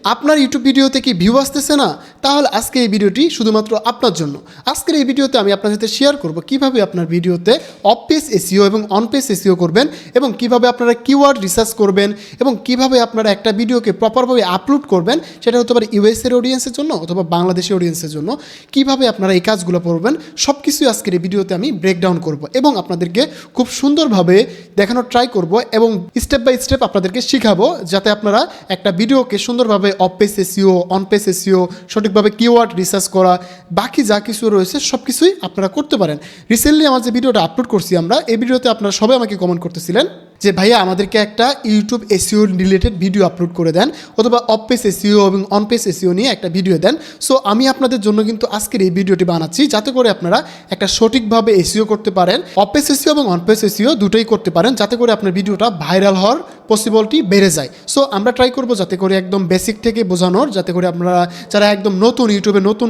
আপনার ইউটিউব ভিডিওতে কি ভিউ আসতেছে না? তাহলে আজকে এই ভিডিওটি শুধুমাত্র আপনার জন্য। আজকের এই ভিডিওতে আমি আপনার সাথে শেয়ার করব কিভাবে আপনার ভিডিওতে অফ পেজ এসইও এবং অন পেজ এসইও করবেন এবং কিভাবে আপনারা কিওয়ার্ড রিসার্চ করবেন এবং কিভাবে আপনারা একটা ভিডিওকে প্রপারভাবে আপলোড করবেন, সেটা হতে পারে ইউএসএর অডিয়েন্সের জন্য অথবা বাংলাদেশের অডিয়েন্সের জন্য। কিভাবে আপনারা এই কাজগুলো করবেন সব কিছুই আজকের এই ভিডিওতে আমি ব্রেকডাউন করব এবং আপনাদেরকে খুব সুন্দরভাবে দেখানোর ট্রাই করব এবং স্টেপ বাই স্টেপ আপনাদেরকে শিখাবো, যাতে আপনারা একটা ভিডিওকে সুন্দরভাবে of page SEO, on page SEO, সঠিকভাবে কিওয়ার্ড রিসার্চ করা, বাকি যা কিছু রয়েছে সব কিছুই আপনারা করতে পারেন। রিসেন্টলি আমার যে ভিডিওটা আপলোড করছি আমরা, এই ভিডিওতে আপনারা সবাই আমাকে কমেন্ট করতেছিলেন যে ভাইয়া আমাদেরকে একটা YouTube SEO related video upload করে দেন অথবা অফ পেজ এসইও এবং অন পেজ এসইও নিয়ে একটা ভিডিও দেন। সো আমি আপনাদের জন্য কিন্তু আজকের এই ভিডিওটি বানাচ্ছি, যাতে করে আপনারা একটা সঠিকভাবে এসইও করতে পারেন, অফ পেজ এসইও এবং অন পেজ এসইও দুটোই করতে পারেন, যাতে করে আপনার ভিডিওটা ভাইরাল হওয়ার পসিবিলিটি বেড়ে যায়। সো আমরা ট্রাই করবো যাতে করে একদম বেসিক থেকে বোঝানোর, যাতে করে আপনারা যারা একদম নতুন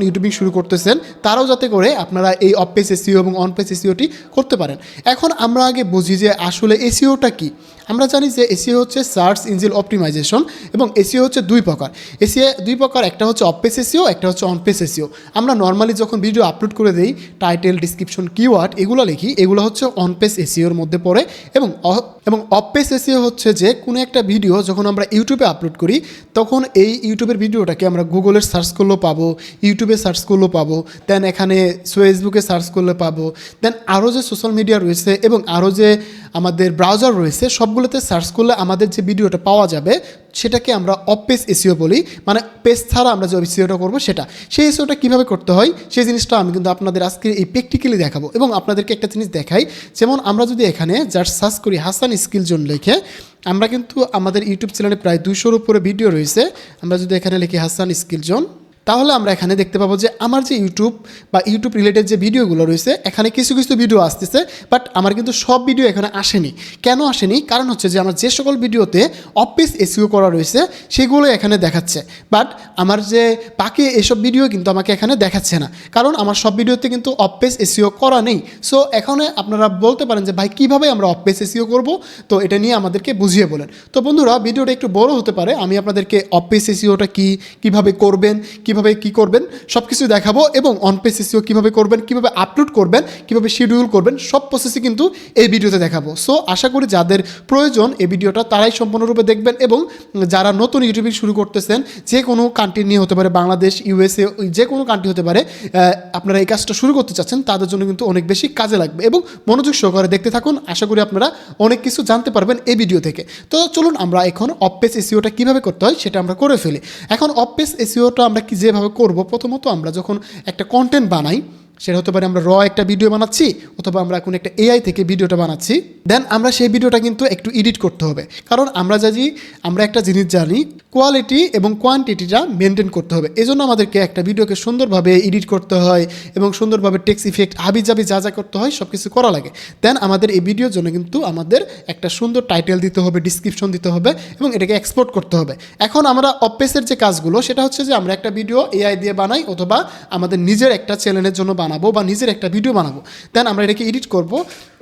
ইউটিউবিং শুরু করতেছেন তারাও যাতে করে আপনারা এই অফ পেজ এসইও এবং অন পেজ এসইওটি করতে পারেন। এখন আমরা আগে বুঝি যে আসলে এসইওটা কি। আমরা জানি যে এসইও হচ্ছে সার্চ ইঞ্জিন অপটিমাইজেশন এবং এসইও হচ্ছে দুই প্রকার। এসইও দুই প্রকার, একটা হচ্ছে অফ পেজ এসইও, একটা হচ্ছে অন পেজ এসইও। আমরা নর্মালি যখন ভিডিও আপলোড করে দিই, টাইটেল, ডিসক্রিপশন, কিওয়ার্ড এগুলো লিখি, এগুলো হচ্ছে অন পেজ এসইওর মধ্যে পড়ে। এবং অফ পেজ এসইও হচ্ছে যে কোনো একটা ভিডিও যখন আমরা ইউটিউবে আপলোড করি, তখন এই ইউটিউবের ভিডিওটাকে আমরা গুগলের সার্চ করলেও পাবো, ইউটিউবে সার্চ করলেও পাবো, দেন এখানে ফেসবুকে সার্চ করলে পাবো, দেন আরও যে সোশ্যাল মিডিয়া রয়েছে এবং আরও যে আমাদের ব্রাউজার রয়েছে সবগুলোতে সার্চ করলে আমাদের যে ভিডিওটা পাওয়া যাবে সেটাকে আমরা অফ পেজ এসইও বলি। মানে পেজ ছাড়া আমরা যে এসইওটা করবো সেটা, সেই এসইওটা কীভাবে করতে হয় সেই জিনিসটা আমি কিন্তু আপনাদের আজকে এই প্র্যাকটিক্যালি দেখাবো এবং আপনাদেরকে একটা জিনিস দেখাই। যেমন আমরা যদি এখানে জাস্ট সার্চ করি হাসান স্কিল জোন লিখে, আমরা কিন্তু আমাদের ইউটিউব চ্যানেলে প্রায় 200-র উপরে ভিডিও রয়েছে। আমরা যদি এখানে লিখি হাসান স্কিল জোন, তাহলে আমরা এখানে দেখতে পাবো যে আমার যে ইউটিউব রিলেটেড যে ভিডিওগুলো রয়েছে এখানে কিছু কিছু ভিডিও আসতেছে, বাট আমার কিন্তু সব ভিডিও এখানে আসেনি। কেন আসেনি? কারণ হচ্ছে যে আমার যে সকল ভিডিওতে অফ পেজ এসইও করা রয়েছে সেগুলো এখানে দেখাচ্ছে, বাট আমার যে বাকি এসব ভিডিও কিন্তু আমাকে এখানে দেখাচ্ছে না, কারণ আমার সব ভিডিওতে কিন্তু অফ পেজ এসইও করা নেই। সো এখানে আপনারা বলতে পারেন যে ভাই কীভাবে আমরা অফ পেজ এসইও করবো, তো এটা নিয়ে আমাদেরকে বুঝিয়ে বলেন। তো বন্ধুরা, ভিডিওটা একটু বড় হতে পারে, আমি আপনাদেরকে অফ পেজ এসইওটা কীভাবে করবেন, কীভাবে কী করবেন সব কিছু দেখাবো এবং অন পেজ এসইও কীভাবে করবেন, কীভাবে আপলোড করবেন, কীভাবে শিডিউল করবেন, সব প্রসেসই কিন্তু এই ভিডিওতে দেখাবো। সো আশা করি যাদের প্রয়োজন এই ভিডিওটা তারাই সম্পূর্ণরূপে দেখবেন এবং যারা নতুন ইউটিউবিং শুরু করতেছেন, যে কোনো কান্ট্রি নিয়ে হতে পারে, বাংলাদেশ, ইউএসএ, যে কোনো কান্ট্রি হতে পারে, আপনারা এই কাজটা শুরু করতে চাচ্ছেন তাদের জন্য কিন্তু অনেক বেশি কাজে লাগবে এবং মনোযোগ সহকারে দেখতে থাকুন। আশা করি আপনারা অনেক কিছু জানতে পারবেন এই ভিডিও থেকে। তো চলুন আমরা এখন অফ পেজ এসইওটা কীভাবে করতে হয় সেটা আমরা করে ফেলি। এখন অফ পেজ এসইওটা আমরা যেভাবে করব, প্রথমত আমরা যখন একটা কন্টেন্ট বানাই, সেটা হতে পারে আমরা একটা ভিডিও বানাচ্ছি অথবা আমরা কোনো একটা এআই থেকে ভিডিওটা বানাচ্ছি, দেন আমরা সেই ভিডিওটা কিন্তু একটু এডিট করতে হবে। কারণ আমরা একটা জিনিস জানি, কোয়ালিটি এবং কোয়ান্টিটিটা মেনটেন করতে হবে। এই জন্য আমাদেরকে একটা ভিডিওকে সুন্দরভাবে এডিট করতে হয় এবং সুন্দরভাবে টেক্সট ইফেক্ট হাবিজাবি যা যা করতে হয় সব কিছু করা লাগে। দেন আমাদের এই ভিডিওর জন্য কিন্তু আমাদের একটা সুন্দর টাইটেল দিতে হবে, ডিসক্রিপশন দিতে হবে এবং এটাকে এক্সপোর্ট করতে হবে। এখন আমরা অফ পেজের যে কাজগুলো সেটা হচ্ছে যে আমরা একটা ভিডিও এআই দিয়ে বানাই অথবা আমাদের নিজের একটা চ্যানেলের জন্য বানাবো বা নিজের একটা ভিডিও বানাবো, দেন আমরা এটাকে এডিট করব।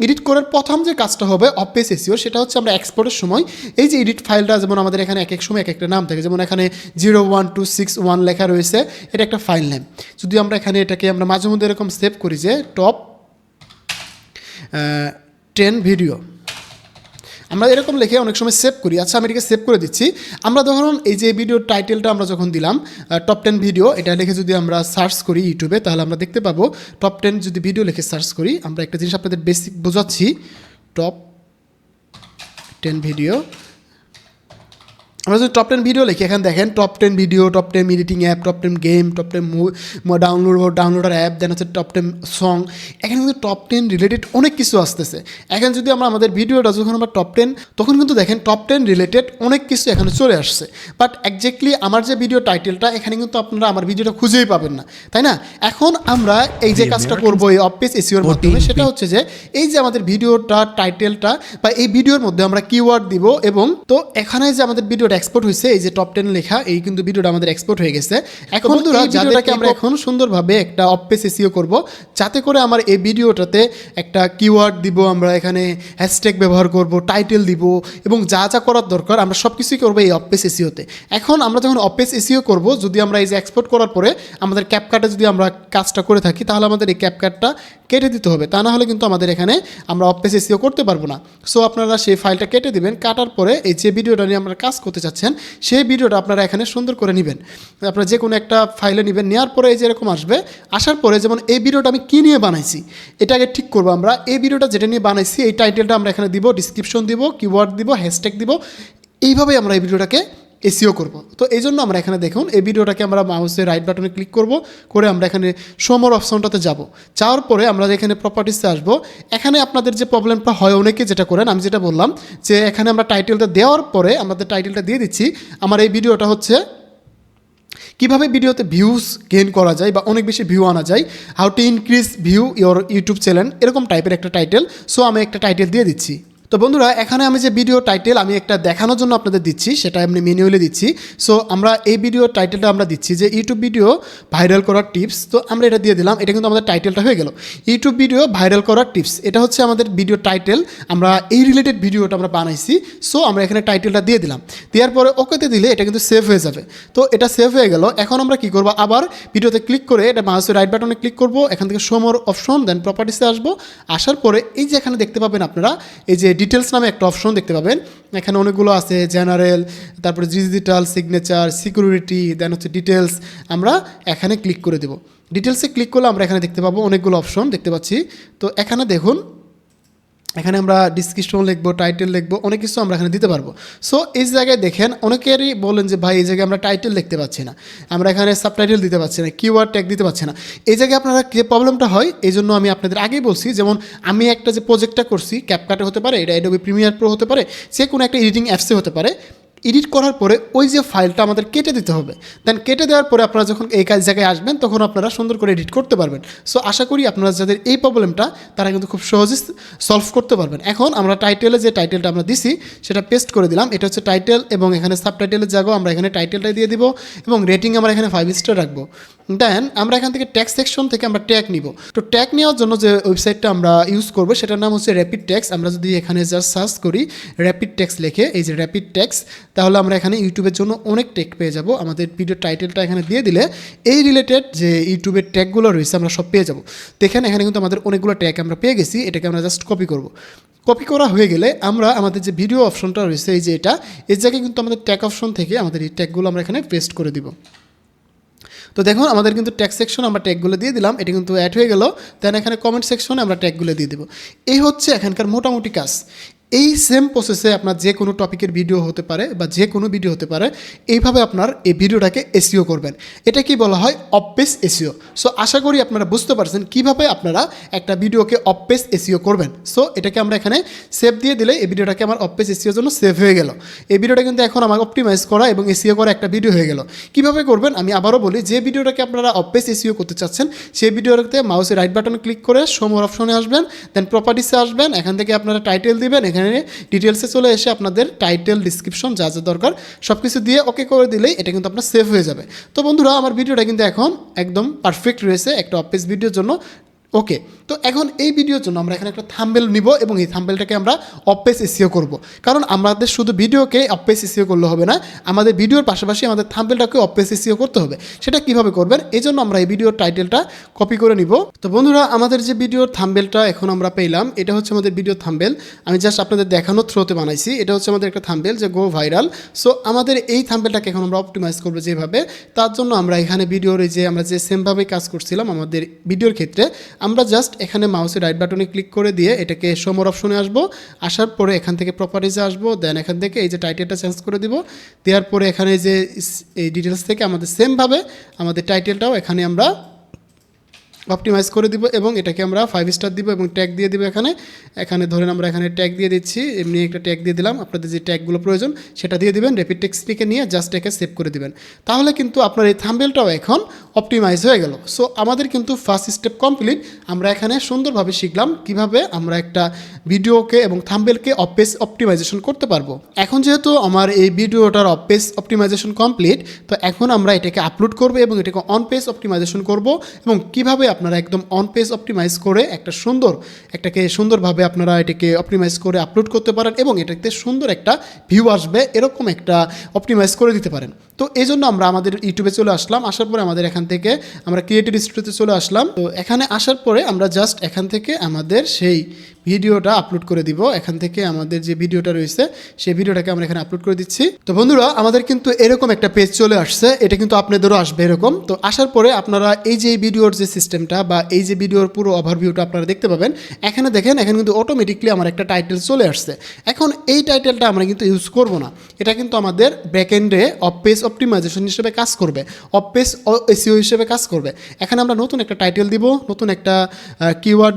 এডিট করার প্রথম যে কাজটা হবে অফ পেজ এসইও, সেটা হচ্ছে আমরা এক্সপোর্টের সময় এই যে এডিট ফাইলটা, যেমন আমাদের এখানে এক এক সময় এক একটা নাম থাকে, যেমন এখানে 01261 লেখা রয়েছে, এটা একটা ফাইল নেম। যদি আমরা এখানে এটাকে আমরা মাঝে মধ্যে এরকম সেভ করি যে টপ 10 ভিডিও, আমরা এরকম লিখে অনেক সময় সেভ করি। আচ্ছা, আমি এটাকে সেভ করে দিচ্ছি। আমরা ধরুন এই যে ভিডিওর টাইটেলটা আমরা যখন দিলাম টপ 10 ভিডিও, এটা লিখে যদি আমরা সার্চ করি ইউটিউবে, তাহলে আমরা দেখতে পাবো টপ 10 যদি ভিডিও লিখে সার্চ করি, আমরা একটা জিনিস আপনাদের বেসিক বোঝাচ্ছি, টপ 10 ভিডিও। আমরা যদি টপ 10 ভিডিও লিখি, এখানে দেখেন top 10 video, top 10 editing app, top 10 game, top 10 downloader app, then হচ্ছে টপ 10 সং। এখানে কিন্তু টপ 10 রিলেটেড অনেক কিছু আসতেছে। এখানে যদি আমরা আমাদের ভিডিওটা যখন আমরা টপ 10, তখন কিন্তু দেখেন টপ 10 রিলেটেড অনেক কিছু এখানে চলে আসছে, বাট একজ্যাক্টলি আমার যে ভিডিও টাইটেলটা এখানে কিন্তু আপনারা আমার ভিডিওটা খুঁজেই পাবেন না, তাই না? এখন আমরা এই যে কাজটা করবো এই অফ পেজ এসইওর মাধ্যমে, সেটা হচ্ছে যে এই যে আমাদের ভিডিওটা টাইটেলটা বা এই ভিডিওর মধ্যে আমরা কিওয়ার্ড দিব এবং তো এখানে যে আমাদের ভিডিওটা এক্সপোর্ট হয়েছে, এই যে টপ 10 লেখা, এই কিন্তু ভিডিওটা আমাদের এক্সপোর্ট হয়ে গেছে। এখন বন্ধুরা যাদেরকে আমরা এখন সুন্দরভাবে একটা অফ পেজ এসইও করব, যাতে করে আমার এই ভিডিওটাতে একটা কিওয়ার্ড দিব, আমরা এখানে হ্যাশট্যাগ ব্যবহার করব, টাইটেল দিব এবং যা যা করার দরকার আমরা সব কিছুই করবো এই অফ পেজ এসইওতে। এখন আমরা যখন অফ পেজ এসইও করব, যদি আমরা এই যে এক্সপোর্ট করার পরে আমাদের ক্যাপকাটে যদি আমরা কাজটা করে থাকি, তাহলে আমাদের এই ক্যাপকাটটা কেটে দিতে হবে, তা না হলে কিন্তু আমাদের এখানে আমরা অফ পেজ এসইও করতে পারবো না। সো আপনারা সেই ফাইলটা কেটে দিবেন, কাটার পরে এই যে ভিডিওটা নিয়ে আপনারা কাজ করতে চাচ্ছেন সেই ভিডিওটা আপনারা এখানে সুন্দর করে নেবেন। আপনারা যে কোনো একটা ফাইলে নেবেন, নেওয়ার পরে এই যে এরকম আসবে, আসার পরে যেমন এই ভিডিওটা আমি কী নিয়ে বানাইছি এটা আগে ঠিক করবো। আমরা এই ভিডিওটা যেটা নিয়ে বানাইছি এই টাইটেলটা আমরা এখানে দিব, ডিসক্রিপশন দিব, কিওয়ার্ড দিব, হ্যাশট্যাগ দিব, এইভাবেই আমরা এই ভিডিওটাকে এসইও করব। তো এই জন্য আমরা এখানে দেখুন এই ভিডিওটাকে আমরা মাউসের রাইট বাটনে ক্লিক করব, করে আমরা এখানে শো মোর অপশনটাতে যাব। যাওয়ার পরে আমরা এখানে প্রপার্টিসে আসবো। এখানে আপনাদের যে প্রবলেমটা হয়, অনেকে যেটা করেন, আমি যেটা বললাম যে এখানে আমরা টাইটেলটা দেওয়ার পরে আমাদের টাইটেলটা দিয়ে দিচ্ছি। আমার এই ভিডিওটা হচ্ছে কীভাবে ভিডিওতে ভিউজ গেইন করা যায় বা অনেক বেশি ভিউ আনা যায়, how to increase view your YouTube channel, এরকম টাইপের একটা টাইটেল। সো আমি একটা টাইটেল দিয়ে দিচ্ছি। তো বন্ধুরা এখানে আমি যে ভিডিও টাইটেল আমি একটা দেখানোর জন্য আপনাদের দিচ্ছি, সেটা আমি ম্যানুয়ালি দিচ্ছি। সো আমরা এই ভিডিও টাইটেলটা আমরা দিচ্ছি যে ইউটিউব ভিডিও ভাইরাল করার টিপস। তো আমরা এটা দিয়ে দিলাম, এটা কিন্তু আমাদের টাইটেলটা হয়ে গেল, ইউটিউব ভিডিও ভাইরাল করার টিপস। এটা হচ্ছে আমাদের ভিডিও টাইটেল, আমরা এই রিলেটেড ভিডিওটা আমরা বানাইছি। সো আমরা এখানে টাইটেলটা দিয়ে দিলাম, দেওয়ার পরে ওকেতে দিলে এটা কিন্তু সেভ হয়ে যাবে। তো এটা সেভ হয়ে গেল। এখন আমরা কী করবো, আবার ভিডিওতে ক্লিক করে এটা মাউসের রাইট বাটনে ক্লিক করব, এখান থেকে শো মোর অপশন, দেন প্রপার্টিসে আসবো। আসার পরে এই যে এখানে দেখতে পাবেন আপনারা এই যে ডিটেলস নামে একটা অপশন দেখতে পাবেন। এখানে অনেকগুলো আছে, জেনারেল, তারপরে ডিজিটাল সিগনেচার, সিকিউরিটি, দেন হচ্ছে ডিটেলস। আমরা এখানে ক্লিক করে দেব। ডিটেলসে ক্লিক করলে আমরা এখানে দেখতে পাবো অনেকগুলো অপশন দেখতে পাচ্ছি। তো এখানে দেখুন, এখানে আমরা ডিসক্রিপশন লিখবো, টাইটেল লিখবো, অনেক কিছু আমরা এখানে দিতে পারবো। সো এই জায়গায় দেখেন অনেকেরই বলেন যে ভাই এই জায়গায় আমরা টাইটেল লিখতে পাচ্ছি না, আমরা এখানে সাবটাইটেল দিতে পারছি না, কিওয়ার্ড ট্যাগ দিতে পারছি না। এই জায়গায় আপনারা যে প্রবলেমটা হয়, এই জন্য আমি আপনাদের আগেই বলছি, যেমন আমি একটা যে প্রজেক্টটা করছি, ক্যাপকাটে হতে পারে, এটা অ্যাডোবি প্রিমিয়ার প্রো হতে পারে, যে কোনো একটা এডিটিং অ্যাপসে হতে পারে। এডিট করার পরে ওই যে ফাইলটা আমাদের কেটে দিতে হবে, দেন কেটে দেওয়ার পরে আপনারা যখন এই জায়গায় আসবেন তখন আপনারা সুন্দর করে এডিট করতে পারবেন। সো আশা করি আপনারা যাদের এই প্রবলেমটা তারা কিন্তু খুব সহজেই সলভ করতে পারবেন। এখন আমরা টাইটেলে যে টাইটেলটা আমরা দিছি সেটা পেস্ট করে দিলাম, এটা হচ্ছে টাইটেল, এবং এখানে সাবটাইটেলের জায়গাও আমরা এখানে টাইটেলটাই দিয়ে দিব, এবং রেটিং আমরা এখানে 5 স্টার রাখবো। দেন আমরা এখান থেকে ট্যাগ সেকশন থেকে আমরা ট্যাগ নিব। তো ট্যাগ নেওয়ার জন্য যে ওয়েবসাইটটা আমরা ইউজ করবো সেটার নাম হচ্ছে র্যাপিড ট্যাক্স। আমরা যদি এখানে জাস্ট সার্চ করি র্যাপিড ট্যাক্স লিখে, এই যে র্যাপিড ট্যাক্স, তাহলে আমরা এখানে ইউটিউবের জন্য অনেক ট্যাগ পেয়ে যাব। আমাদের ভিডিও টাইটেলটা এখানে দিয়ে দিলে এই রিলেটেড যে ইউটিউবের ট্যাগগুলো রয়েছে আমরা সব পেয়ে যাব। দেখেন এখানে কিন্তু আমাদের অনেকগুলো ট্যাগ আমরা পেয়ে গেছি, এটাকে আমরা জাস্ট কপি করব। কপি করা হয়ে গেলে আমরা আমাদের যে ভিডিও অপশনটা রয়েছে এই যে এটা, এই জায়গায় কিন্তু আমাদের ট্যাগ অপশন থেকে আমাদের এই ট্যাগগুলো আমরা এখানে পেস্ট করে দিব। তো দেখুন আমাদের কিন্তু ট্যাগ সেকশন আমরা ট্যাগগুলো দিয়ে দিলাম, এটা কিন্তু অ্যাড হয়ে গেল। দেন এখানে কমেন্ট সেকশনে আমরা ট্যাগগুলো দিয়ে দেবো। এই হচ্ছে এখানকার মোটামুটি কাজ। এই সেম প্রসেসে আপনার যে কোনো টপিকের ভিডিও হতে পারে বা যে কোনো ভিডিও হতে পারে, এইভাবে আপনার এই ভিডিওটাকে এসইও করবেন। এটা কি বলা হয় অফ পেজ এসইও। সো আশা করি আপনারা বুঝতে পারছেন কীভাবে আপনারা একটা ভিডিওকে অফ পেজ এসইও করবেন। সো এটাকে আমরা এখানে সেভ দিয়ে দিলে এই ভিডিওটাকে আমার অফ পেজ এসইওর জন্য সেভ হয়ে গেল। এই ভিডিওটা কিন্তু এখন আমার অপটিমাইজ করা এবং এসইও করা একটা ভিডিও হয়ে গেল। কীভাবে করবেন আমি আবারও বলি, যে ভিডিওটাকে আপনারা অফ পেজ এসইও করতে চাচ্ছেন সেই ভিডিওটাতে মাউসের রাইট বাটনে ক্লিক করে শো মোর অপশনে আসবেন, দেন প্রপার্টিসে আসবেন, এখান থেকে আপনারা টাইটেল দিবেন, এখানে ডিটেলসে চলে এসে আপনাদের টাইটেল, ডিসক্রিপশন যা যা দরকার সব কিছু দিয়ে ওকে করে দিলেই এটা কিন্তু আপনার সেভ হয়ে যাবে। তো বন্ধুরা আমার ভিডিওটা কিন্তু এখন একদম পারফেক্ট রয়েছে একটা অফ পেজ ভিডিওর জন্য। ওকে, তো এখন এই ভিডিওর জন্য আমরা এখানে একটা থাম্বনেল নিব এবং এই থাম্বনেলটাকে আমরা অফ পেজ এসইও করব। কারণ আমাদের শুধু ভিডিওকে অফ পেজ এসইও করলে হবে না, আমাদের ভিডিওর পাশাপাশি আমাদের থাম্বনেলটাকে অফ পেজ এসইও করতে হবে। সেটা কিভাবে করবেন, এই জন্য আমরা এই ভিডিওর টাইটেলটা কপি করে নিব। তো বন্ধুরা আমাদের যে ভিডিওর থাম্বনেলটা এখন আমরা পেলাম, এটা হচ্ছে আমাদের ভিডিওর থাম্বনেল। আমি জাস্ট আপনাদের দেখানোর থ্রোতে বানাইছি। এটা হচ্ছে আমাদের একটা থাম্বনেল যে গো ভাইরাল। সো আমাদের এই থাম্বনেলটাকে এখন আমরা অপটিমাইজ করবো যেভাবে, তার জন্য আমরা এখানে ভিডিওর এই যে আমরা যে সেমভাবে কাজ করছিলাম আমাদের ভিডিওর ক্ষেত্রে, আমরা জাস্ট এখানে মাউসের রাইট বাটনে ক্লিক করে দিয়ে এটাকে শো মোর অপশনে আসবো। আসার পরে এখান থেকে প্রপার্টিজে আসবো, দেন এখান থেকে এই যে টাইটেলটা চেঞ্জ করে দিব। দেওয়ার পরে এখানে যে এই ডিটেলস থেকে আমাদের সেমভাবে আমাদের টাইটেলটাও এখানে আমরা অপটিমাইজ করে দিব এবং এটাকে আমরা 5 স্টার দিব এবং ট্যাগ দিয়ে দিব এখানে ধরেন আমরা এখানে ট্যাগ দিয়ে দিচ্ছি, এমনি একটা ট্যাগ দিয়ে দিলাম। আপনাদের যে ট্যাগগুলো প্রয়োজন সেটা দিয়ে দিবেন, র্যাপিড টেক্সটকে নিয়ে জাস্ট একে সেভ করে দিবেন। তাহলে কিন্তু আপনার এই থাম্বনেলটাও এখন অপটিমাইজ হয়ে গেল। সো আমাদের কিন্তু ফার্স্ট স্টেপ কমপ্লিট। আমরা এখানে সুন্দরভাবে শিখলাম কিভাবে আমরা একটা ভিডিওকে এবং থাম্বনেলকে অফ পেজ অপটিমাইজেশন করতে পারবো। এখন যেহেতু আমার এই ভিডিওটার অফ পেজ অপটিমাইজেশন কমপ্লিট, তো এখন আমরা এটাকে আপলোড করব এবং এটাকে অন পেজ অপটিমাইজেশন করব এবং কিভাবে আপনারা একদম অন পেজ অপটিমাইজ করে একটাকে সুন্দরভাবে আপনারা এটাকে অপটিমাইজ করে আপলোড করতে পারেন এবং এটাতে সুন্দর একটা ভিউ আসবে এরকম একটা অপটিমাইজ করে দিতে পারেন। তো এই জন্য আমরা আমাদের ইউটিউবে চলে আসলাম। আসার পরে আমাদের এখান থেকে আমরা ক্রিয়েটিভ স্টুডিওতে চলে আসলাম। তো এখানে আসার পরে আমরা জাস্ট এখান থেকে আমাদের সেই ভিডিওটা আপলোড করে দিব। এখান থেকে আমাদের যে ভিডিওটা রয়েছে সেই ভিডিওটাকে আমরা এখানে আপলোড করে দিচ্ছি। তো বন্ধুরা আমাদের কিন্তু এরকম একটা পেজ চলে আসছে, এটা কিন্তু আপনাদেরও আসবে এরকম। তো আসার পরে আপনারা এই যে ভিডিওর যে সিস্টেমটা বা এই যে ভিডিওর পুরো ওভারভিউটা আপনারা দেখতে পাবেন। এখানে দেখেন, এখানে কিন্তু অটোমেটিকলি আমার একটা টাইটেল চলে আসছে। এখন এই টাইটেলটা আমরা কিন্তু ইউজ করব না, এটা কিন্তু আমাদের ব্যাকএন্ডে অফ পেজ অপটিমাইজেশন হিসেবে কাজ করবে, অফ পেজ এসইও হিসেবে কাজ করবে। এখানে আমরা নতুন একটা টাইটেল দিব, নতুন একটা কিওয়ার্ড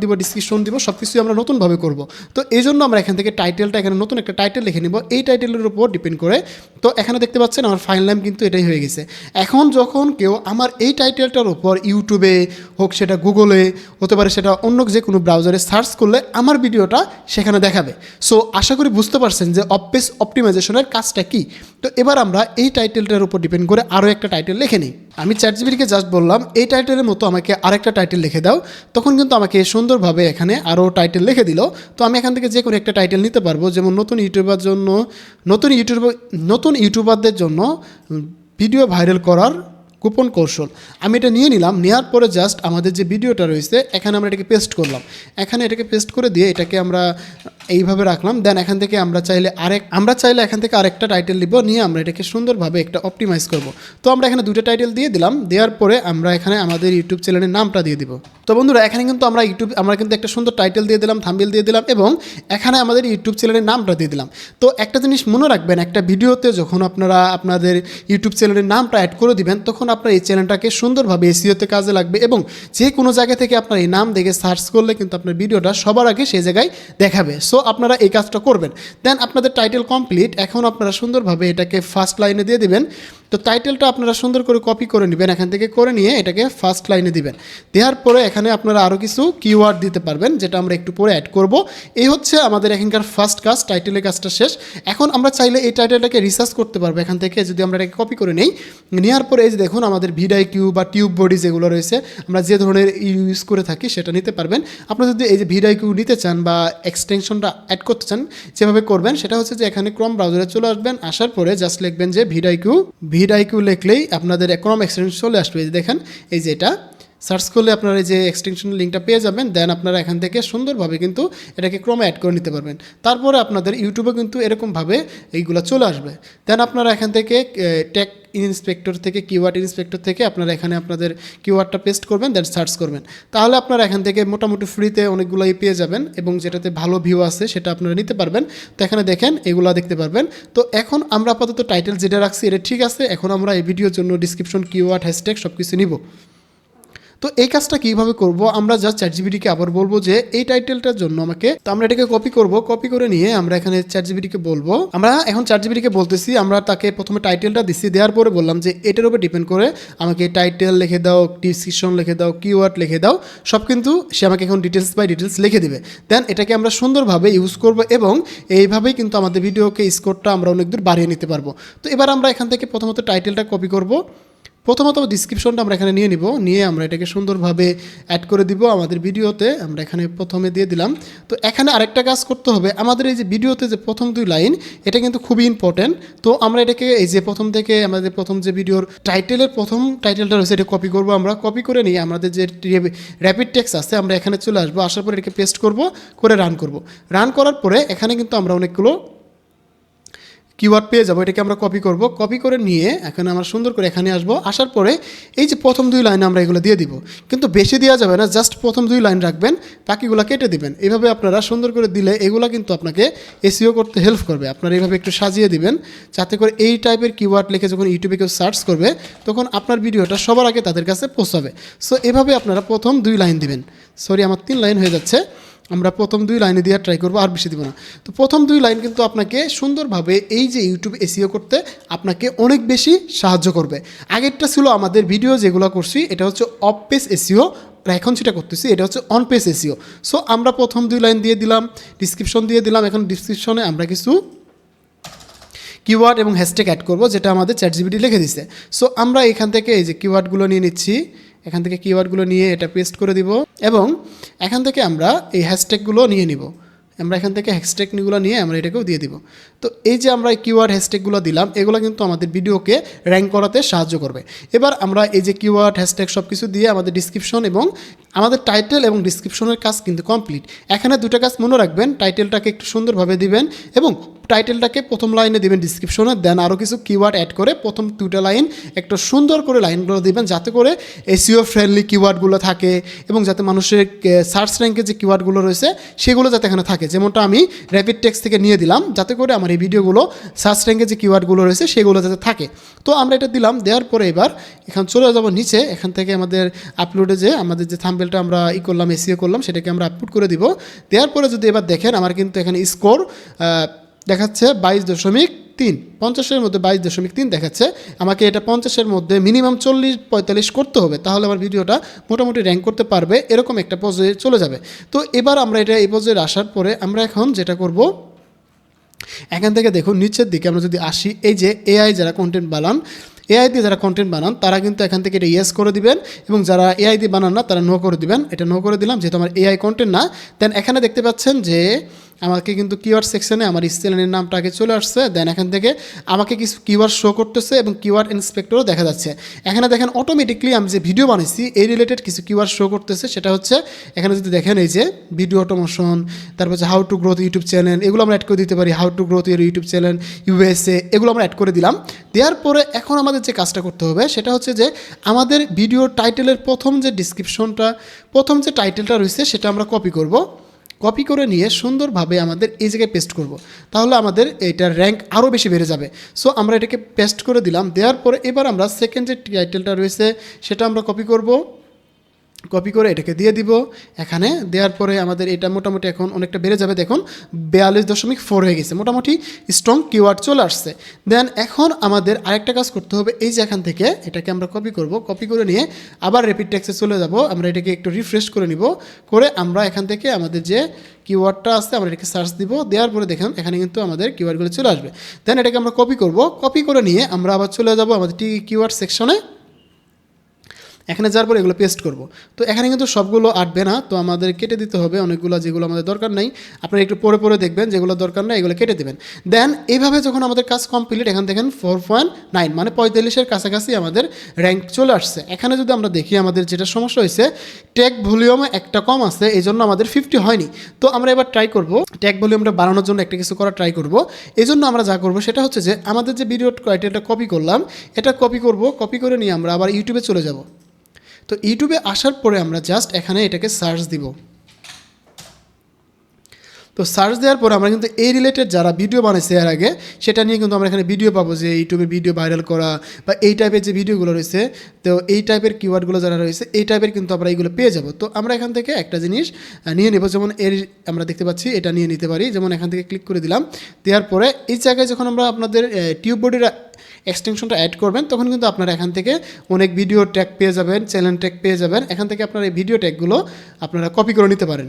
দিব, ডিসক্রিপশন দিব, সব কিছুই আমরা নতুনভাবে করব। তো এই জন্য আমরা এখান থেকে টাইটেলটা এখানে নতুন একটা টাইটেল লিখে নিব, এই টাইটেলের উপর ডিপেন্ড করে। তো এখানে দেখতে পাচ্ছেন আমার ফাইল নাম কিন্তু এটাই হয়ে গেছে। এখন যখন কেউ আমার এই টাইটেলটার উপর ইউটিউবে হোক, সেটা গুগলে হতে পারে, সেটা অন্য যে কোনো ব্রাউজারে সার্চ করলে আমার ভিডিওটা সেখানে দেখাবে। সো আশা করি বুঝতে পারছেন যে অফ পেজ অপটিমাইজেশনের কাজটা কী। তো এবার আমরা এই টাইটেলটার উপর ডিপেন্ড করে আরও একটা টাইটেল লিখে নিই। আমি চ্যাটজিপিটিকে জাস্ট বললাম এই টাইটেলের মতো আমাকে আরেকটা টাইটেল লিখে দাও, তখন কিন্তু আমাকে সুন্দরভাবে এখানে আরও টাইটেল লিখে দিল। তো আমি এখান থেকে যে কোনো একটা টাইটেল নিতে পারবো, যেমন নতুন ইউটিউবারদের জন্য ভিডিও ভাইরাল করার গোপন কৌশল। আমি এটা নিয়ে নিলাম, নেওয়ার পরে জাস্ট আমাদের যে ভিডিওটা রয়েছে এখানে আমরা এটাকে পেস্ট করলাম। এখানে এটাকে পেস্ট করে দিয়ে এটাকে আমরা এইভাবে রাখলাম। দেন এখান থেকে আমরা চাইলে এখান থেকে আরেকটা টাইটেল নিব, নিয়ে আমরা এটাকে সুন্দরভাবে একটা অপটিমাইজ করব। তো আমরা এখানে দুটো টাইটেল দিয়ে দিলাম, দেওয়ার পরে আমরা এখানে আমাদের ইউটিউব চ্যানেলের নামটা দিয়ে দিব। তো বন্ধুরা এখানে কিন্তু আমরা কিন্তু একটা সুন্দর টাইটেল দিয়ে দিলাম, থাম্বনেল দিয়ে দিলাম এবং এখানে আমাদের ইউটিউব চ্যানেলের নামটা দিয়ে দিলাম। তো একটা জিনিস মনে রাখবেন, একটা ভিডিওতে যখন আপনারা আপনাদের ইউটিউব চ্যানেলের নামটা অ্যাড করে দিবেন, তখন আপনার এই চ্যানেলটাকে সুন্দরভাবে এসইওতে কাজে লাগবে এবং যে কোনো জায়গা থেকে আপনার এই নাম দেখে সার্চ করলে কিন্তু আপনার ভিডিওটা সবার আগে সেই জায়গায় দেখাবে। সো আপনারা এই কাজটা করবেন। দেন আপনাদের টাইটেল কমপ্লিট। এখন আপনারা সুন্দরভাবে এটাকে ফার্স্ট লাইনে দিয়ে দিবেন। তো টাইটেলটা আপনারা সুন্দর করে কপি করে নেবেন, এখান থেকে করে নিয়ে এটাকে ফার্স্ট লাইনে দিবেন। দেওয়ার পরে এখানে আপনারা আরও কিছু কিওয়ার্ড দিতে পারবেন, যেটা আমরা একটু পরে অ্যাড করব। এই হচ্ছে আমাদের এখানকার ফার্স্ট কাজ, টাইটেলের কাজটা শেষ। এখন আমরা চাইলে এই টাইটেলটাকে রিসার্চ করতে পারবো এখান থেকে, যদি আমরা এটাকে কপি করে নেই। নেওয়ার পরে এই যে দেখুন আমাদের ভিডিআইকিউ বা টিউব বডি যেগুলো রয়েছে, আমরা যে ধরনের ইউজ করে থাকি সেটা নিতে পারবেন। আপনারা যদি এই যে ভিডিআইকিউ নিতে চান বা এক্সটেনশনটা অ্যাড করতে চান, যেভাবে করবেন সেটা হচ্ছে যে এখানে ক্রোম ব্রাউজারে চলে আসবেন। আসার পরে জাস্ট লিখবেন যে ভিডিআইকিউ লিখলেই আপনাদের ক্রোম এক্সটেনশন চলে আসবে। এই যে দেখেন, এই যে এটা সার্চ করলে আপনারা এই যে এক্সটেনশনের লিঙ্কটা পেয়ে যাবেন। দেন আপনারা এখান থেকে সুন্দরভাবে কিন্তু এটাকে ক্রমে অ্যাড করে নিতে পারবেন। তারপরে আপনাদের ইউটিউবে কিন্তু এরকমভাবে এইগুলো চলে আসবে। দেন আপনারা এখান থেকে ট্যাগ ইন্সপেক্টর থেকে, কিওয়ার্ড ইন্সপেক্টর থেকে আপনারা এখানে আপনাদের কিওয়ার্ডটা পেস্ট করবেন, দেন সার্চ করবেন। তাহলে আপনারা এখান থেকে মোটামুটি ফ্রিতে অনেকগুলোই পেয়ে যাবেন এবং যেটাতে ভালো ভিউ আছে সেটা আপনারা নিতে পারবেন। তো এখানে দেখেন এগুলো দেখতে পারবেন। তো এখন আমরা আপাতত টাইটেল যেটা রাখছি এটা ঠিক আছে। এখন আমরা এই ভিডিওর জন্য ডিসক্রিপশন, কিওয়ার্ড, হ্যাশট্যাগ সব কিছু নিব। তো এই কাজটা কীভাবে করব, আমরা জাস্ট চ্যাটজিপিটিকে আবার বলবো যে এই টাইটেলটার জন্য আমাকে, তো আমরা এটাকে কপি করব। কপি করে নিয়ে আমরা এখানে চ্যাটজিপিটিকে বলবো, আমরা এখন চ্যাটজিপিটিকে বলতেছি, আমরা তাকে প্রথমে টাইটেলটা দিচ্ছি, দেওয়ার পরে বললাম যে এটার উপর ডিপেন্ড করে আমাকে টাইটেল লিখে দাও, ডিসক্রিপশন লিখে দাও, কিওয়ার্ড লিখে দাও, সব কিন্তু সে আমাকে এখন ডিটেলস বাই ডিটেলস লিখে দেবে। দেন এটাকে আমরা সুন্দরভাবে ইউজ করব এবং এইভাবেই কিন্তু আমাদের ভিডিওকে স্কোরটা আমরা অনেক দূর বাড়িয়ে নিতে পারবো। তো এবার আমরা এখান থেকে প্রথমত টাইটেলটা কপি করব, প্রথমত ডিসক্রিপশনটা আমরা এখানে নিয়ে নিব, নিয়ে আমরা এটাকে সুন্দরভাবে অ্যাড করে দিব আমাদের ভিডিওতে। আমরা এখানে প্রথমে দিয়ে দিলাম। তো এখানে আরেকটা কাজ করতে হবে, আমাদের এই যে ভিডিওতে যে প্রথম 2 লাইন এটা কিন্তু খুবই ইম্পর্টেন্ট। তো আমরা এটাকে এই যে প্রথম থেকে আমাদের প্রথম যে ভিডিওর প্রথম টাইটেলটা রয়েছে এটা কপি করব। আমরা কপি করে নিয়ে আমাদের যে র্যাপিড টেক্সট আছে আমরা এখানে চলে আসবো, আসার পরে এটাকে পেস্ট করব, করে রান করব। রান করার পরে এখানে কিন্তু আমরা অনেকগুলো কিওয়ার্ড পেয়ে যাবো। এটাকে আমরা কপি করব, কপি করে নিয়ে এখন আমরা সুন্দর করে এখানে আসবো। আসার পরে এই যে প্রথম 2 লাইনে আমরা এগুলো দিয়ে দিব, কিন্তু বেশি দেওয়া যাবে না, জাস্ট প্রথম 2 লাইন রাখবেন, বাকিগুলো কেটে দিবেন। এইভাবে আপনারা সুন্দর করে দিলে এগুলো কিন্তু আপনাকে এসইও করতে হেল্প করবে। আপনারা এইভাবে একটু সাজিয়ে দিবেন, যাতে করে এই টাইপের কিওয়ার্ড লিখে যখন ইউটিউবে কেউ সার্চ করবে তখন আপনার ভিডিওটা সবার আগে তাদের কাছে পৌঁছাবে। সো এভাবে আপনারা প্রথম 2 লাইন দিবেন। সরি, আমার 3 লাইন হয়ে যাচ্ছে। আমরা প্রথম 2 লাইনে দেওয়ার ট্রাই করবো, আর বেশি দিব না। তো প্রথম 2 লাইন কিন্তু আপনাকে সুন্দরভাবে এই যে ইউটিউব এসইও করতে আপনাকে অনেক বেশি সাহায্য করবে। আগেরটা ছিল আমাদের ভিডিও যেগুলো করছি, এটা হচ্ছে অফ পেজ এসইও, এখন যেটা করতেছি এটা হচ্ছে অন পেজ এসইও। সো আমরা প্রথম 2 লাইন দিয়ে দিলাম, ডিসক্রিপশন দিয়ে দিলাম। এখন ডিসক্রিপশনে আমরা কিছু কিওয়ার্ড এবং হ্যাশট্যাগ অ্যাড করব, যেটা আমাদের চ্যাটজিপিটি লিখে দিছে। সো আমরা এখান থেকে এই যে কিওয়ার্ডগুলো নিয়ে নিচ্ছি, এখান থেকে কিওয়ার্ডগুলো নিয়ে এটা পেস্ট করে দিব, এবং এখান থেকে আমরা এই হ্যাশট্যাগুলো নিয়ে নিব। আমরা এখান থেকে হ্যাশট্যাগুলো নিয়ে আমরা এটাকেও দিয়ে দিব। তো এই যে আমরা কিওয়ার্ড হ্যাশট্যাগুলো দিলাম, এগুলো কিন্তু আমাদের ভিডিওকে র্যাঙ্ক করাতে সাহায্য করবে। এবার আমরা এই যে কিওয়ার্ড হ্যাশট্যাগ সব কিছু দিয়ে আমাদের ডিসক্রিপশন এবং আমাদের টাইটেল এবং ডিসক্রিপশনের কাজ কিন্তু কমপ্লিট। এখানে 2টা কাজ মনে রাখবেন, টাইটেলটাকে একটু সুন্দরভাবে দিবেন এবং টাইটেলটাকে প্রথম লাইনে দিবেন ডিসক্রিপশনে, দেন আরও কিছু কিওয়ার্ড অ্যাড করে প্রথম 2টা লাইন একটু সুন্দর করে লাইনগুলো দিবেন, যাতে করে এসইও ফ্রেন্ডলি কিওয়ার্ডগুলো থাকে এবং যাতে মানুষের সার্চ র্যাঙ্কে যে কিওয়ার্ডগুলো রয়েছে সেগুলো যাতে এখানে থাকে। যেমনটা আমি র্যাপিড টেক্সট থেকে নিয়ে দিলাম, যাতে করে আমার এই ভিডিওগুলো সার্চ র্যাঙ্কে যে কিওয়ার্ডগুলো রয়েছে সেগুলো যাতে থাকে। তো আমরা এটা দিলাম, দেওয়ার পরে এবার এখান চলে যাব নিচে। এখান থেকে আমাদের আপলোডে যে আমাদের যে থাম্বনেলটা আমরা করলাম এসইও করলাম, সেটাকে আমরা আপলোড করে দিব। দেওয়ার পরে যদি এবার দেখেন, আমার কিন্তু এখানে স্কোর দেখাচ্ছে 22.3, 50-এর মধ্যে 22.3 দেখাচ্ছে। আমাকে এটা 50-এর মধ্যে মিনিমাম 40-45 করতে হবে, তাহলে আমার ভিডিওটা মোটামুটি র্যাঙ্ক করতে পারবে, এরকম একটা পর্যায়ে চলে যাবে। তো এবার আমরা এটা এই পর্যায়ে আসার পরে আমরা এখন যেটা করব, এখান থেকে দেখুন নিচের দিকে আমরা যদি আসি, এই যে এআই যারা কন্টেন্ট বানান, এআই দিয়ে যারা কন্টেন্ট বানান তারা কিন্তু এখান থেকে এটা ইয়েস করে দিবেন, এবং যারা এআই দিয়ে বানান না তারা নো করে দিবেন। এটা নো করে দিলাম, যেহেতু আমার এআই কন্টেন্ট না। দেন এখানে দেখতে পাচ্ছেন যে আমাকে কিন্তু কিওয়ার্ড সেকশনে আমার চ্যানেলের নামটা আগে চলে আসছে। দেন এখান থেকে আমাকে কিছু কিওয়ার্ড শো করতেছে এবং কিওয়ার্ড ইন্সপেক্টরও দেখা যাচ্ছে। এখানে দেখেন অটোমেটিকলি আমি যে ভিডিও বানিয়েছি এই রিলেটেড কিছু কিওয়ার্ড শো করতেছে। সেটা হচ্ছে এখানে যদি দেখেন এই যে ভিডিও অটোমোশন, তারপর হচ্ছে how to growth YouTube channel, এগুলো আমরা অ্যাড করে দিতে পারি। How to growth your YouTube channel USA, এগুলো আমরা অ্যাড করে দিলাম। দেওয়ার পরে এখন আমাদের যে কাজটা করতে হবে সেটা হচ্ছে যে আমাদের ভিডিও টাইটেলের প্রথম যে ডিসক্রিপশনটা, প্রথম যে টাইটেলটা রয়েছে সেটা আমরা কপি করব। কপি করে নিয়ে সুন্দরভাবে আমাদের এই জায়গায় পেস্ট করব, তাহলে আমাদের এইটার র্যাঙ্ক আরও বেশি বেড়ে যাবে। সো আমরা এটাকে পেস্ট করে দিলাম। দেওয়ার পরে এবার আমরা সেকেন্ড যে টাইটেলটা রয়েছে সেটা আমরা কপি করব, কপি করে এটাকে দিয়ে দিব এখানে। দেওয়ার পরে আমাদের এটা মোটামুটি এখন অনেকটা বেড়ে যাবে। দেখুন 42.4 হয়ে গেছে, মোটামুটি স্ট্রং কিওয়ার্ড চলে আসছে। দেন এখন আমাদের আরেকটা কাজ করতে হবে, এই যে এখান থেকে এটাকে আমরা কপি করব, কপি করে নিয়ে আবার র্যাপিড টেক্সটে চলে যাব। আমরা এটাকে একটু রিফ্রেশ করে নিব, করে আমরা এখান থেকে আমাদের যে কিওয়ার্ডটা আছে আমরা এটাকে সার্চ দিব। দেওয়ার পরে দেখুন এখানে কিন্তু আমাদের কিওয়ার্ডগুলো চলে আসবে। দেন এটাকে আমরা কপি করব, কপি করে নিয়ে আমরা আবার চলে যাব আমাদের কিওয়ার্ড সেকশনে। এখানে যাওয়ার পর এগুলো পেস্ট করব। তো এখানে কিন্তু সবগুলো আটবে না, তো আমাদের কেটে দিতে হবে অনেকগুলো, যেগুলো আমাদের দরকার নেই। আপনারা একটু পরে পরে দেখবেন, যেগুলো দরকার নেই এগুলো কেটে দেবেন। দেন এইভাবে যখন আমাদের কাজ কমপ্লিট, এখান দেখেন 4.9 মানে 45-এর কাছাকাছি আমাদের র্যাঙ্ক চলে আসছে। এখানে যদি আমরা দেখি আমাদের যেটা সমস্যা হয়েছে, ট্যাগ ভলিউমে একটা কম আছে, এই জন্য আমাদের 50 হয়নি। তো আমরা এবার ট্রাই করব ট্যাগ ভলিউমটা বাড়ানোর জন্য একটা কিছু করা ট্রাই করব। এই জন্য আমরা যা করব সেটা হচ্ছে যে আমাদের যে ভিডিও টাইটেলটা কপি করলাম, এটা কপি করব, কপি করে নিয়ে আমরা আবার ইউটিউবে চলে যাব। তো ইউটিউবে আসার পরে আমরা জাস্ট এখানে এটাকে সার্চ দিব। তো সার্চ দেওয়ার পর আমরা কিন্তু এই রিলেটেড যারা ভিডিও বানাইছে এর আগে সেটা নিয়ে কিন্তু আমরা এখানে ভিডিও পাবো, যে ইউটিউবে ভিডিও ভাইরাল করা বা এই টাইপের যে ভিডিওগুলো রয়েছে, তো এই টাইপের কিওয়ার্ডগুলো যারা রয়েছে এই টাইপের কিন্তু আমরা এইগুলো পেয়ে যাব। তো আমরা এখান থেকে একটা জিনিস নিয়ে নেব, যেমন এর আমরা দেখতে পাচ্ছি এটা নিয়ে নিতে পারি। যেমন এখান থেকে ক্লিক করে দিলাম, দেওয়ার পরে এই জায়গায় যখন আমরা আপনাদের টিউববোর্ডের এক্সটেনশনটা অ্যাড করবেন তখন কিন্তু আপনারা এখান থেকে অনেক ভিডিও ট্যাগ পেয়ে যাবেন, চ্যানেল ট্যাগ পেয়ে যাবেন। এখান থেকে আপনারা এই ভিডিও ট্যাগগুলো আপনারা কপি করে নিতে পারেন।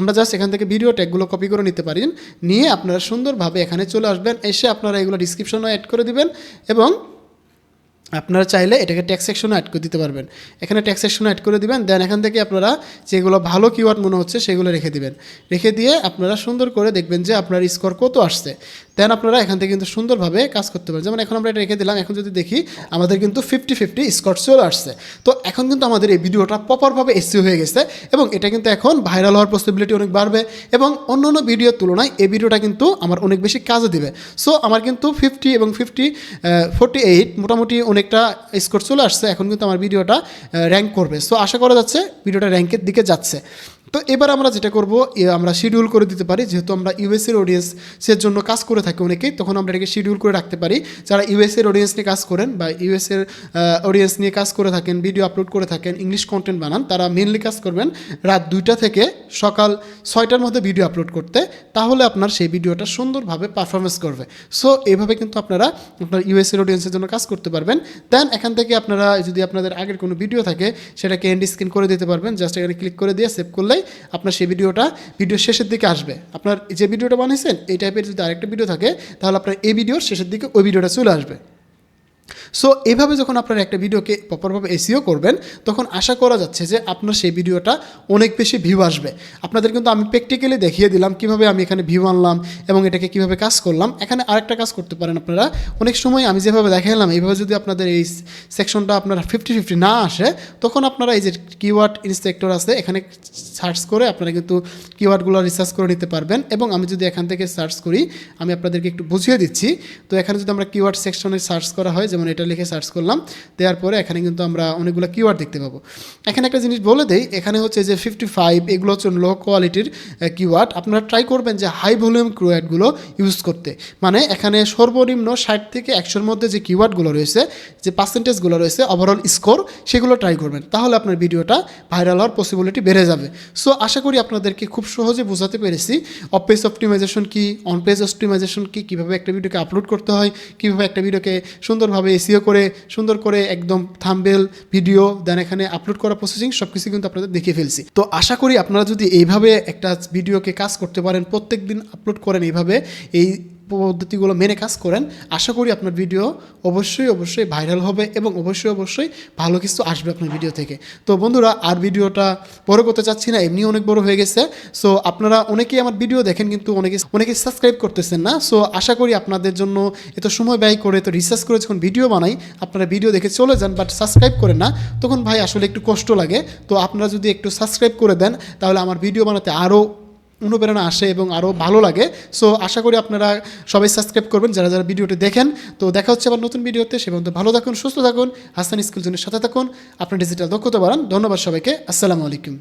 আমরা জাস্ট এখান থেকে ভিডিও ট্যাগগুলো কপি করে নিতে পারেন, নিয়ে আপনারা সুন্দরভাবে এখানে চলে আসবেন। এসে আপনারা এগুলো ডিসক্রিপশনে অ্যাড করে দিবেন, এবং আপনারা চাইলে এটাকে ট্যাগ সেকশনে অ্যাড করে দিতে পারবেন। এখানে ট্যাগ সেকশনে অ্যাড করে দিবেন। দেন এখান থেকে আপনারা যেগুলো ভালো কিওয়ার্ড মনে হচ্ছে সেগুলো রেখে দিবেন। রেখে দিয়ে আপনারা সুন্দর করে দেখবেন যে আপনার স্কোর কত আসছে। দেন আপনারা এখান থেকে কিন্তু সুন্দরভাবে কাজ করতে পারেন। যেমন এখন আমরা এটা রেখে দিলাম, এখন যদি দেখি আমাদের কিন্তু 50-50 স্কোর চলে আসছে। তো এখন কিন্তু আমাদের এই ভিডিওটা প্রপারভাবে এসইও হয়ে গেছে এবং এটা কিন্তু এখন ভাইরাল হওয়ার পসিবিলিটি অনেক বাড়বে এবং অন্য ভিডিওর তুলনায় এই ভিডিওটা কিন্তু আমার অনেক বেশি কাজে দিবে। সো আমার কিন্তু 50 এবং 48 মোটামুটি অনেকটা স্কোর চলে আসছে। এখন কিন্তু আমার ভিডিওটা র্যাঙ্ক করবে। সো আশা করা যাচ্ছে ভিডিওটা র্যাঙ্কের দিকে যাচ্ছে। তো এবার আমরা যেটা করব, আমরা শিডিউল করে দিতে পারি। যেহেতু আমরা ইউএসএর অডিয়েন্সের জন্য কাজ করে থাকি অনেকেই, তখন আমরা এটাকে শিডিউল করে রাখতে পারি। যারা ইউএসএর অডিয়েন্স নিয়ে কাজ করেন বা ইউএসএর অডিয়েন্স নিয়ে কাজ করে থাকেন, ভিডিও আপলোড করে থাকেন, ইংলিশ কন্টেন্ট বানান, তারা মেনলি কাজ করবেন রাত 2টা থেকে সকাল 6টার মধ্যে ভিডিও আপলোড করতে। তাহলে আপনার সেই ভিডিওটা সুন্দরভাবে পারফরমেন্স করবে। সো এইভাবে কিন্তু আপনারা আপনার ইউএসএর অডিয়েন্সের জন্য কাজ করতে পারবেন। দেন এখান থেকে আপনারা যদি আপনাদের আগের কোনো ভিডিও থাকে সেটাকে এন্ড স্ক্রিন করে দিতে পারবেন। জাস্ট এখানে ক্লিক করে দিয়ে সেভ করলেই আপনার সেই ভিডিওটা ভিডিওর শেষের দিকে আসবে। আপনার যে ভিডিওটা বানিয়েছেন এই টাইপের যদি আরেকটা ভিডিও থাকে তাহলে আপনার এই ভিডিওর শেষের দিকে ওই ভিডিওটা চলে আসবে। সো এইভাবে যখন আপনারা একটা ভিডিওকে প্রপারভাবে এসইও করবেন তখন আশা করা যাচ্ছে যে আপনার সেই ভিডিওটা অনেক বেশি ভিউ আসবে। আপনাদের কিন্তু আমি প্র্যাকটিক্যালি দেখিয়ে দিলাম কীভাবে আমি এখানে ভিউ আনলাম এবং এটাকে কীভাবে কাজ করলাম। এখানে আরেকটা কাজ করতে পারেন আপনারা। অনেক সময় আমি যেভাবে দেখালাম এইভাবে যদি আপনাদের এই সেকশনটা আপনারা 50-50 না আসে, তখন আপনারা এই যে কিওয়ার্ড ইন্সপেক্টর আছে এখানে সার্চ করে আপনারা কিন্তু কিওয়ার্ডগুলো রিসার্চ করে নিতে পারবেন। এবং আমি যদি এখান থেকে সার্চ করি, আমি আপনাদেরকে একটু বুঝিয়ে দিচ্ছি। তো এখানে যদি আমরা কিওয়ার্ড সেকশনে সার্চ করা হয়, যেমন এটা লিখে সার্চ করলাম, দেওয়ার পরে এখানে কিন্তু আমরা অনেকগুলো কিওয়ার্ড দেখতে পাবো। এখানে একটা জিনিস বলে দেই, এখানে হচ্ছে যে 55 এগুলো হচ্ছে লো কোয়ালিটির কিওয়ার্ড। আপনারা ট্রাই করবেন যে হাই ভলিউম কিওয়ার্ডগুলো ইউজ করতে। মানে এখানে সর্বনিম্ন 60 থেকে 100-র মধ্যে যে কিওয়ার্ডগুলো রয়েছে, যে পার্সেন্টেজগুলো রয়েছে ওভারঅল স্কোর, সেগুলো ট্রাই করবেন। তাহলে আপনার ভিডিওটা ভাইরাল হওয়ার পসিবিলিটি বেড়ে যাবে। সো আশা করি আপনাদেরকে খুব সহজে বোঝাতে পেরেছি অফ পেজ অপটিমাইজেশন কি, অন পেজ অপটিমাইজেশন কি, কীভাবে একটা ভিডিওকে আপলোড করতে হয়, কীভাবে একটা ভিডিওকে সুন্দরভাবে এসইও করে সুন্দর করে একদম থাম্বনেল ভিডিও দেন এখানে আপলোড করা প্রসেসিং সব কিছু কিন্তু আপনাদের দেখিয়ে ফেলছি। তো আশা করি আপনারা যদি এইভাবে একটা ভিডিওকে কাজ করতে পারেন, প্রত্যেক দিন আপলোড করেন এইভাবে, এই পদ্ধতিগুলো মেনে কাজ করেন, আশা করি আপনার ভিডিও অবশ্যই ভাইরাল হবে এবং অবশ্যই ভালো কিছু আসবে আপনার ভিডিও থেকে। তো বন্ধুরা, আর ভিডিওটা বড় করতে চাচ্ছি না, এমনি অনেক বড় হয়ে গেছে। সো আপনারা অনেকেই আমার ভিডিও দেখেন কিন্তু অনেকে সাবস্ক্রাইব করতেছেন না। সো আশা করি আপনাদের জন্য এত সময় ব্যয় করে, এত রিসার্চ করে যখন ভিডিও বানাই, আপনারা ভিডিও দেখে চলে যান বাট সাবস্ক্রাইব করেন না, তখন ভাই আসলে একটু কষ্ট লাগে। তো আপনারা যদি একটু সাবস্ক্রাইব করে দেন তাহলে আমার ভিডিও বানাতে আরও অনুপ্রেরণা আসে এবং আরও ভালো লাগে। সো আশা করি আপনারা সবাই সাবস্ক্রাইব করবেন যারা ভিডিওটি দেখেন। তো দেখা হচ্ছে আবার নতুন ভিডিওতে। সে পর্যন্ত ভালো থাকুন, সুস্থ থাকুন, হাসান স্কিল জোনের সাথে থাকুন, আপনার ডিজিটাল দক্ষতা বাড়ান। ধন্যবাদ সবাইকে। আসসালামু আলাইকুম।